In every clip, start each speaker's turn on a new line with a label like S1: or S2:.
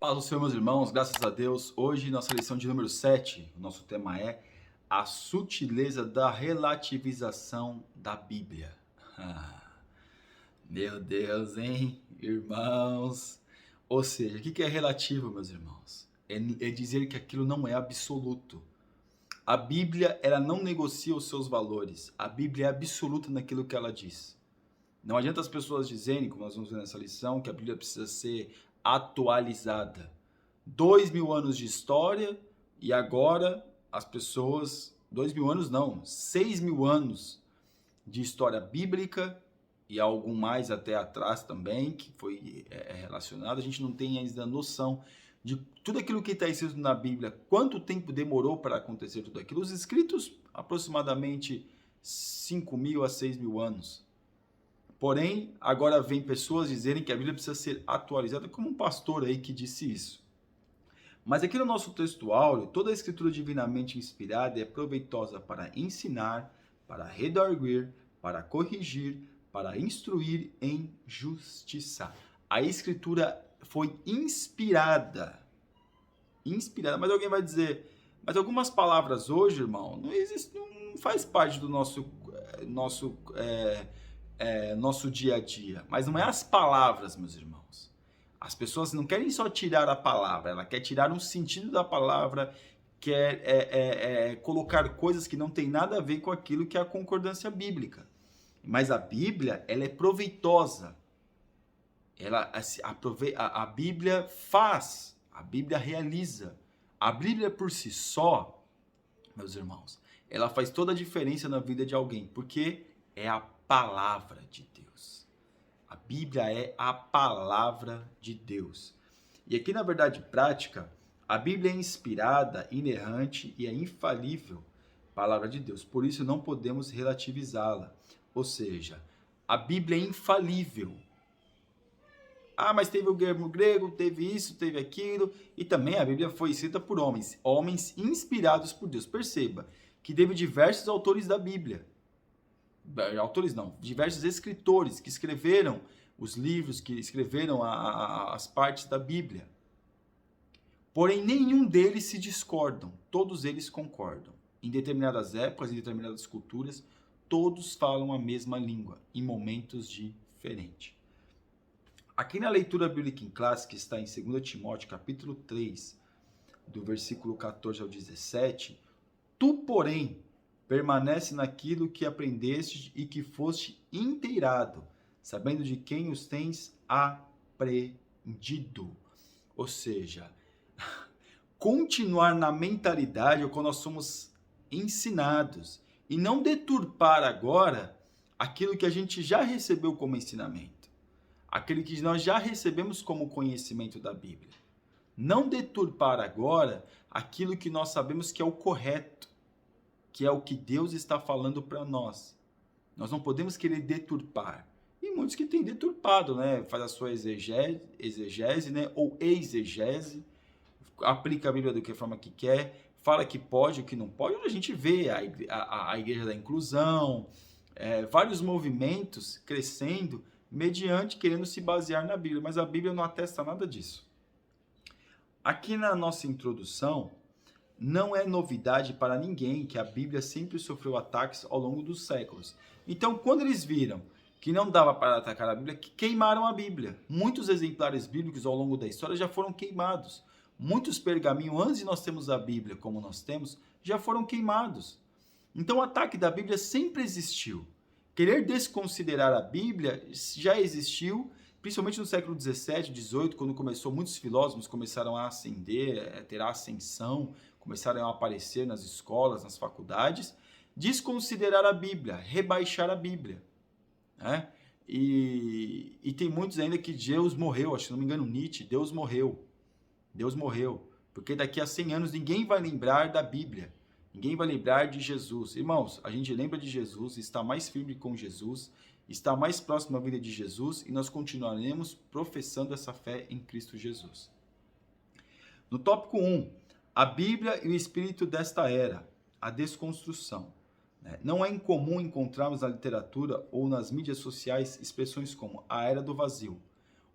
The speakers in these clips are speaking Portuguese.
S1: Paz do Senhor, meus irmãos, graças a Deus. Hoje, nossa lição de número 7, o nosso tema é a sutileza da relativização da Bíblia. Meu Deus, hein, irmãos? Ou seja, o que é relativo, meus irmãos? É dizer que aquilo não é absoluto. A Bíblia, ela não negocia os seus valores. A Bíblia é absoluta naquilo que ela diz. Não adianta as pessoas dizerem, como nós vamos ver nessa lição, que a Bíblia precisa ser atualizada. 2000 anos de história e agora as pessoas... 2000 anos não, 6000 anos de história bíblica e algum mais até atrás também, que foi relacionado. A gente não tem ainda noção de tudo aquilo que está escrito na Bíblia, quanto tempo demorou para acontecer tudo aquilo. Os escritos, aproximadamente 5.000 a 6.000 anos. Porém, agora vem pessoas dizerem que a Bíblia precisa ser atualizada, como um pastor aí que disse isso. Mas aqui no nosso texto áureo, toda a escritura divinamente inspirada é proveitosa para ensinar, para redarguir, para corrigir, para instruir em justiça. A escritura foi inspirada. Inspirada. Mas alguém vai dizer, mas algumas palavras hoje, irmão, não faz parte do nosso dia a dia. Mas não é as palavras, meus irmãos. As pessoas não querem só tirar a palavra, ela quer tirar um sentido da palavra, quer colocar coisas que não tem nada a ver com aquilo que é a concordância bíblica. Mas a Bíblia, ela é proveitosa. A Bíblia faz, a Bíblia realiza. A Bíblia por si só, meus irmãos, ela faz toda a diferença na vida de alguém, porque é a palavra de Deus. A Bíblia é a palavra de Deus. E aqui na verdade prática, a Bíblia é inspirada, inerrante e é infalível palavra de Deus. Por isso não podemos relativizá-la. Ou seja, a Bíblia é infalível. Ah, mas teve o grego, teve isso, teve aquilo. E também a Bíblia foi escrita por homens inspirados por Deus. Perceba que teve diversos autores da Bíblia. Autores não, diversos escritores que escreveram os livros, que escreveram as partes da Bíblia. Porém, nenhum deles se discordam, todos eles concordam. Em determinadas épocas, em determinadas culturas, todos falam a mesma língua, em momentos diferentes. Aqui na leitura bíblica em classe, que está em 2 Timóteo, capítulo 3, do versículo 14 ao 17, tu, porém, permanece naquilo que aprendeste e que foste inteirado, sabendo de quem os tens aprendido. Ou seja, continuar na mentalidade quando nós somos ensinados e não deturpar agora aquilo que a gente já recebeu como ensinamento, aquilo que nós já recebemos como conhecimento da Bíblia. Não deturpar agora aquilo que nós sabemos que é o correto, que é o que Deus está falando para nós. Nós não podemos querer deturpar. E muitos que têm deturpado, né? Faz a sua exegese, né? Ou exegese, aplica a Bíblia de que forma que quer, fala que pode, o que não pode. A gente vê a Igreja da Inclusão, vários movimentos crescendo mediante querendo se basear na Bíblia, mas a Bíblia não atesta nada disso. Aqui na nossa introdução, não é novidade para ninguém que a Bíblia sempre sofreu ataques ao longo dos séculos. Então, quando eles viram que não dava para atacar a Bíblia, queimaram a Bíblia. Muitos exemplares bíblicos ao longo da história já foram queimados. Muitos pergaminhos, antes de nós termos a Bíblia como nós temos, já foram queimados. Então, o ataque da Bíblia sempre existiu. Querer desconsiderar a Bíblia já existiu, principalmente no século 17, 18, quando muitos filósofos começaram a ascender, ter a ascensão, começaram a aparecer nas escolas, nas faculdades, desconsiderar a Bíblia, rebaixar a Bíblia. Né? E tem muitos ainda que Deus morreu, acho que não me engano Nietzsche, Deus morreu, porque daqui a 100 anos ninguém vai lembrar da Bíblia. Ninguém vai lembrar de Jesus. Irmãos, a gente lembra de Jesus, está mais firme com Jesus, está mais próximo da vida de Jesus e nós continuaremos professando essa fé em Cristo Jesus. No tópico 1, a Bíblia e o espírito desta era, a desconstrução. Não é incomum encontrarmos na literatura ou nas mídias sociais expressões como a era do vazio,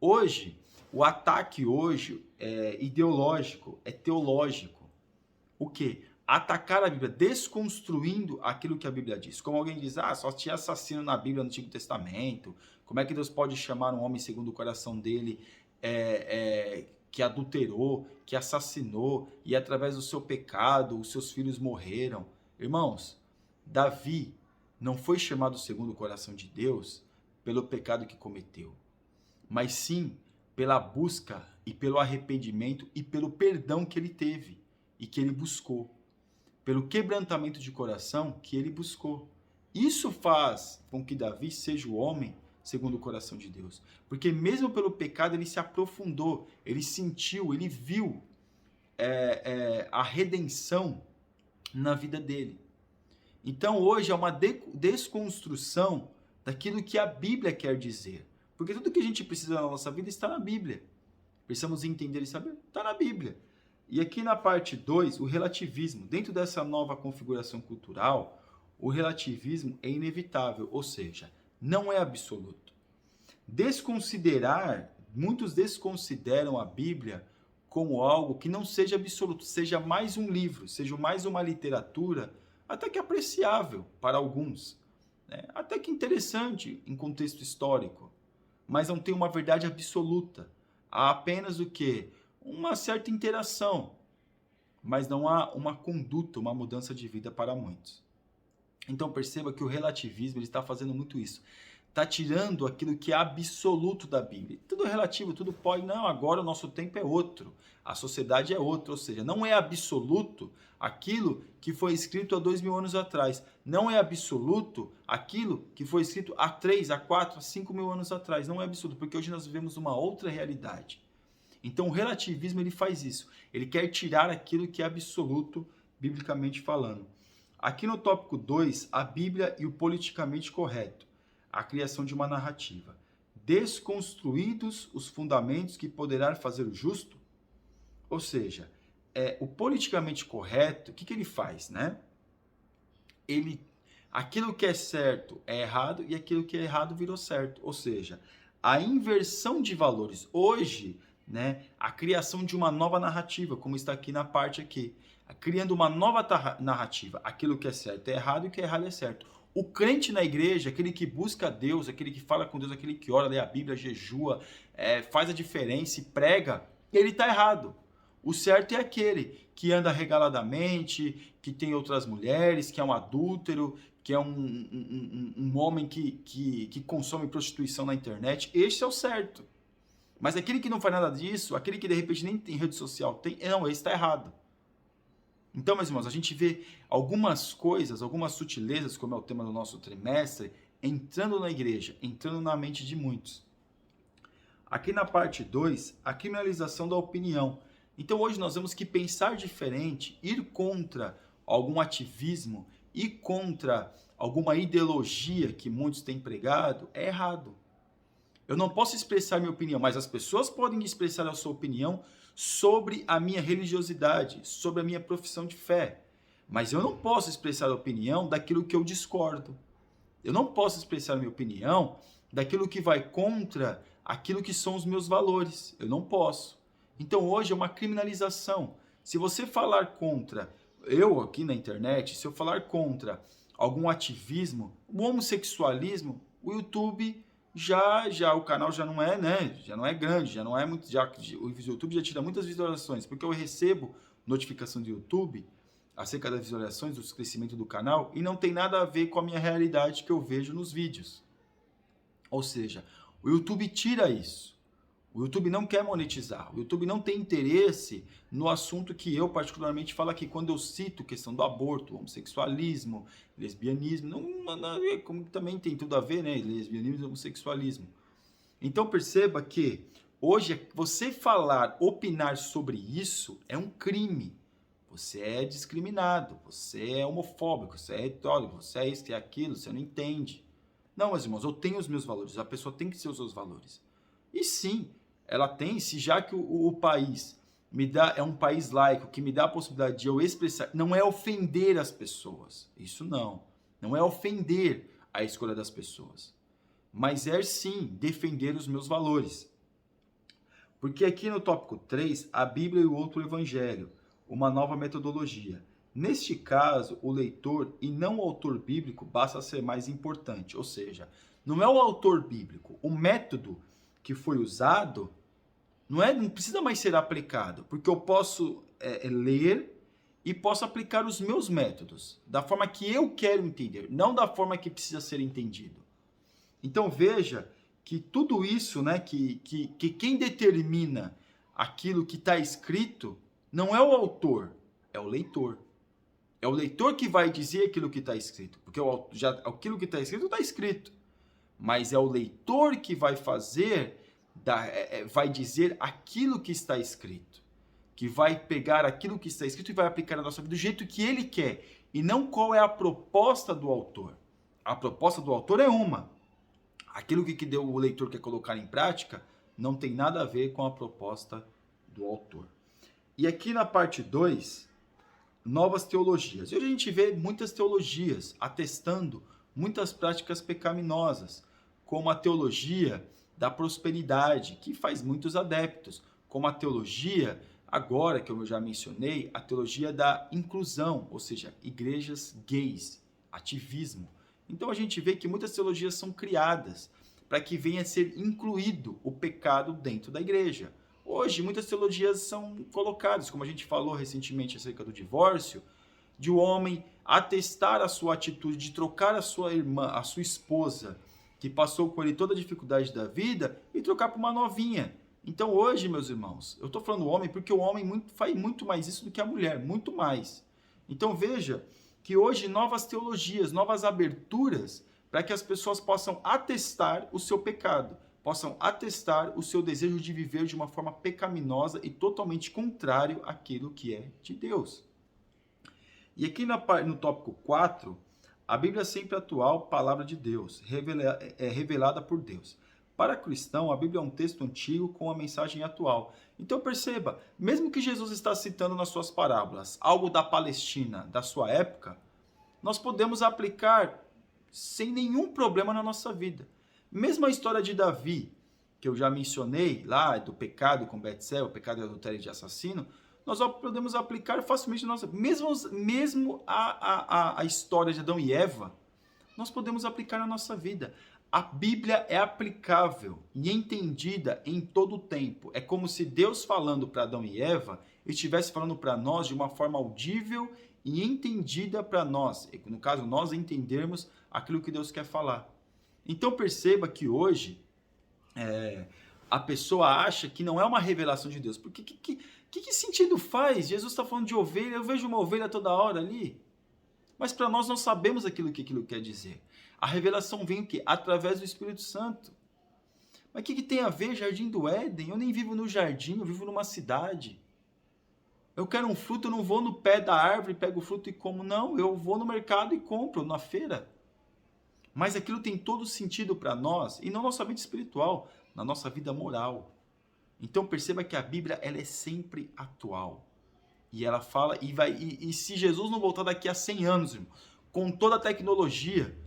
S1: Hoje, o ataque hoje é ideológico, é teológico. O quê? Atacar a Bíblia, desconstruindo aquilo que a Bíblia diz. Como alguém diz, só tinha assassino na Bíblia no Antigo Testamento. Como é que Deus pode chamar um homem segundo o coração dele que adulterou, que assassinou, e através do seu pecado os seus filhos morreram? Irmãos, Davi não foi chamado segundo o coração de Deus pelo pecado que cometeu, mas sim pela busca e pelo arrependimento e pelo perdão que ele teve e que ele buscou, pelo quebrantamento de coração que ele buscou. Isso faz com que Davi seja o homem segundo o coração de Deus, porque mesmo pelo pecado ele se aprofundou, ele sentiu, ele viu a redenção na vida dele. Então hoje é uma desconstrução daquilo que a Bíblia quer dizer, porque tudo que a gente precisa na nossa vida está na Bíblia. Precisamos entender e saber, está na Bíblia. E aqui na parte 2, o relativismo. Dentro dessa nova configuração cultural, o relativismo é inevitável, ou seja, não é absoluto. Muitos desconsideram a Bíblia como algo que não seja absoluto, seja mais um livro, seja mais uma literatura, até que apreciável para alguns, né? Até que interessante em contexto histórico, mas não tem uma verdade absoluta. Há apenas o quê? Uma certa interação, mas não há uma conduta, uma mudança de vida para muitos. Então perceba que o relativismo ele está fazendo muito isso. Está tirando aquilo que é absoluto da Bíblia. Tudo relativo, tudo pode. Não, agora o nosso tempo é outro. A sociedade é outra. Ou seja, não é absoluto aquilo que foi escrito há 2000 anos atrás. Não é absoluto aquilo que foi escrito há 3, há 4, há 5 mil anos atrás. Não é absoluto, porque hoje nós vivemos uma outra realidade. Então o relativismo ele faz isso. Ele quer tirar aquilo que é absoluto, biblicamente falando. Aqui no tópico 2, a Bíblia e o politicamente correto. A criação de uma narrativa. Desconstruídos os fundamentos que poderá fazer o justo? Ou seja, o politicamente correto, o que ele faz, né? Aquilo que é certo é errado e aquilo que é errado virou certo. Ou seja, a inversão de valores. Hoje, né, a criação de uma nova narrativa, como está aqui na parte aqui. Criando uma nova narrativa. Aquilo que é certo é errado e o que é errado é certo. O crente na igreja, aquele que busca Deus, aquele que fala com Deus, aquele que ora, lê a Bíblia, jejua, faz a diferença e prega, ele está errado. O certo é aquele que anda regaladamente, que tem outras mulheres, que é um adúltero, que é um homem que consome prostituição na internet. Este é o certo. Mas aquele que não faz nada disso, aquele que de repente nem tem rede social, não, esse está errado. Então, meus irmãos, a gente vê algumas coisas, algumas sutilezas, como é o tema do nosso trimestre, entrando na igreja, entrando na mente de muitos. Aqui na parte 2, a criminalização da opinião. Então, hoje nós temos que pensar diferente, ir contra algum ativismo, ir contra alguma ideologia que muitos têm pregado, é errado. Eu não posso expressar minha opinião, mas as pessoas podem expressar a sua opinião sobre a minha religiosidade, sobre a minha profissão de fé. Mas eu não posso expressar a opinião daquilo que eu discordo. Eu não posso expressar a minha opinião daquilo que vai contra aquilo que são os meus valores. Eu não posso. Então hoje é uma criminalização. Se você falar contra, eu aqui na internet, se eu falar contra algum ativismo, o homossexualismo, o YouTube o canal já não é, né? Já não é grande, já não é muito, o YouTube já tira muitas visualizações, porque eu recebo notificação do YouTube acerca das visualizações, do crescimento do canal, e não tem nada a ver com a minha realidade que eu vejo nos vídeos. Ou seja, o YouTube tira isso. O YouTube não quer monetizar. O YouTube não tem interesse no assunto que eu particularmente falo aqui. Quando eu cito questão do aborto, homossexualismo, lesbianismo, como também tem tudo a ver, né? Lesbianismo e homossexualismo. Então perceba que hoje você falar, opinar sobre isso é um crime. Você é discriminado, você é homofóbico, você é retórico, você é isso, é aquilo, você não entende. Não, meus irmãos, eu tenho os meus valores, a pessoa tem que ter os seus valores. E sim, ela tem, se já que o país é um país laico, que me dá a possibilidade de eu expressar, não é ofender as pessoas, isso não é ofender a escolha das pessoas, mas é sim defender os meus valores. Porque aqui no tópico 3, a Bíblia e o outro evangelho, uma nova metodologia. Neste caso, o leitor e não o autor bíblico basta ser mais importante. Ou seja, não é o autor bíblico, o método que foi usado não precisa mais ser aplicado, porque eu posso ler e posso aplicar os meus métodos, da forma que eu quero entender, não da forma que precisa ser entendido. Então veja que tudo isso, né, que quem determina aquilo que está escrito não é o autor, é o leitor. É o leitor que vai dizer aquilo que está escrito, porque aquilo que está escrito. Mas é o leitor que vai fazer, vai dizer aquilo que está escrito, que vai pegar aquilo que está escrito e vai aplicar na nossa vida do jeito que ele quer, e não qual é a proposta do autor. A proposta do autor é uma. Aquilo que o leitor quer colocar em prática não tem nada a ver com a proposta do autor. E aqui na parte 2, novas teologias. E hoje a gente vê muitas teologias atestando muitas práticas pecaminosas, como a teologia da prosperidade, que faz muitos adeptos, como a teologia, agora que eu já mencionei, a teologia da inclusão, ou seja, igrejas gays, ativismo. Então a gente vê que muitas teologias são criadas para que venha a ser incluído o pecado dentro da igreja. Hoje, muitas teologias são colocadas, como a gente falou recentemente acerca do divórcio, de o homem atestar a sua atitude de trocar a sua irmã, a sua esposa, que passou com ele toda a dificuldade da vida, e trocar por uma novinha. Então hoje, meus irmãos, eu estou falando homem porque o homem faz muito mais isso do que a mulher, muito mais. Então veja que hoje novas teologias, novas aberturas, para que as pessoas possam atestar o seu pecado, possam atestar o seu desejo de viver de uma forma pecaminosa e totalmente contrário àquilo que é de Deus. E aqui no tópico 4, a Bíblia é sempre atual, palavra de Deus, revelada por Deus. Para cristão, a Bíblia é um texto antigo com a mensagem atual. Então perceba, mesmo que Jesus está citando nas suas parábolas algo da Palestina, da sua época, nós podemos aplicar sem nenhum problema na nossa vida. Mesmo a história de Davi, que eu já mencionei lá, do pecado com Betseba, o pecado de adultério e de assassino, nós podemos aplicar facilmente na nossa vida. Mesmo a história de Adão e Eva, nós podemos aplicar na nossa vida. A Bíblia é aplicável e entendida em todo o tempo. É como se Deus falando para Adão e Eva estivesse falando para nós de uma forma audível e entendida para nós. No caso, nós entendermos aquilo que Deus quer falar. Então perceba que hoje a pessoa acha que não é uma revelação de Deus. Porque que sentido faz? Jesus está falando de ovelha, eu vejo uma ovelha toda hora ali. Mas para nós não sabemos aquilo que aquilo quer dizer. A revelação vem o quê? Através do Espírito Santo. Mas o que tem a ver Jardim do Éden? Eu nem vivo no jardim, eu vivo numa cidade. Eu quero um fruto, eu não vou no pé da árvore, pego o fruto e como. Não, eu vou no mercado e compro, na feira. Mas aquilo tem todo sentido para nós, e não na nossa vida espiritual, na nossa vida moral. Então perceba que a Bíblia ela é sempre atual. E ela fala, e se Jesus não voltar daqui a 100 anos, irmão, com toda a tecnologia,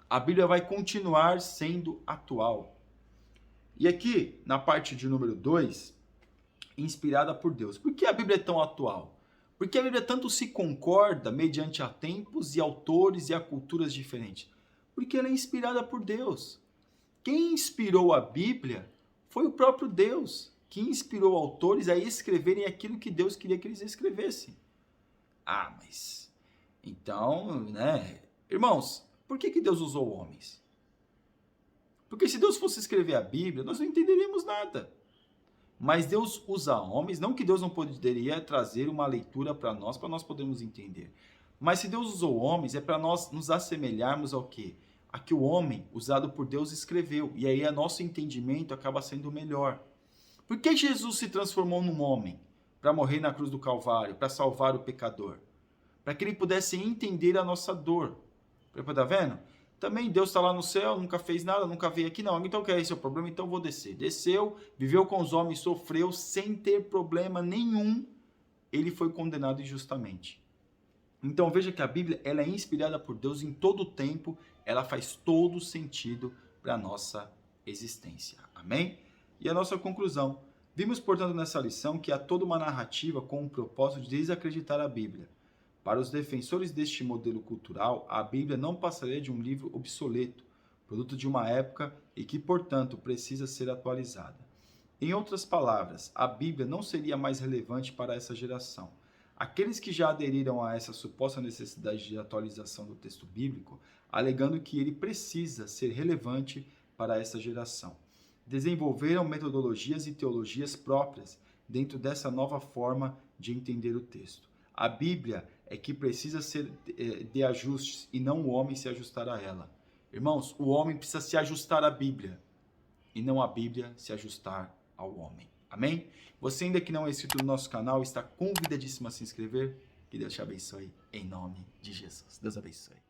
S1: a Bíblia vai continuar sendo atual. E aqui, na parte de número 2, inspirada por Deus. Por que a Bíblia é tão atual? Porque a Bíblia tanto se concorda mediante a tempos e autores e a culturas diferentes. Porque ela é inspirada por Deus. Quem inspirou a Bíblia foi o próprio Deus, que inspirou autores a escreverem aquilo que Deus queria que eles escrevessem. Ah, mas então, né? Irmãos, por que Deus usou homens? Porque se Deus fosse escrever a Bíblia, nós não entenderíamos nada. Mas Deus usa homens, não que Deus não poderia trazer uma leitura para nós podermos entender. Mas se Deus usou homens, é para nós nos assemelharmos ao quê? A que o homem, usado por Deus, escreveu. E aí nosso entendimento acaba sendo melhor. Por que Jesus se transformou num homem? Para morrer na cruz do Calvário, para salvar o pecador. Para que ele pudesse entender a nossa dor. Está vendo? Também Deus está lá no céu, nunca fez nada, nunca veio aqui. Não, então que é esse o problema? Então vou descer. Desceu, viveu com os homens, sofreu sem ter problema nenhum. Ele foi condenado injustamente. Então veja que a Bíblia ela é inspirada por Deus em todo o tempo. Ela faz todo sentido para a nossa existência. Amém? E a nossa conclusão. Vimos, portanto, nessa lição que há toda uma narrativa com o propósito de desacreditar a Bíblia. Para os defensores deste modelo cultural, a Bíblia não passaria de um livro obsoleto, produto de uma época e que, portanto, precisa ser atualizada. Em outras palavras, a Bíblia não seria mais relevante para essa geração. Aqueles que já aderiram a essa suposta necessidade de atualização do texto bíblico, alegando que ele precisa ser relevante para essa geração, desenvolveram metodologias e teologias próprias dentro dessa nova forma de entender o texto. A Bíblia é que precisa ser de ajustes e não o homem se ajustar a ela. Irmãos, o homem precisa se ajustar à Bíblia e não a Bíblia se ajustar ao homem. Amém? Você ainda que não é inscrito no nosso canal, está convidadíssimo a se inscrever. Que Deus te abençoe em nome de Jesus. Deus abençoe.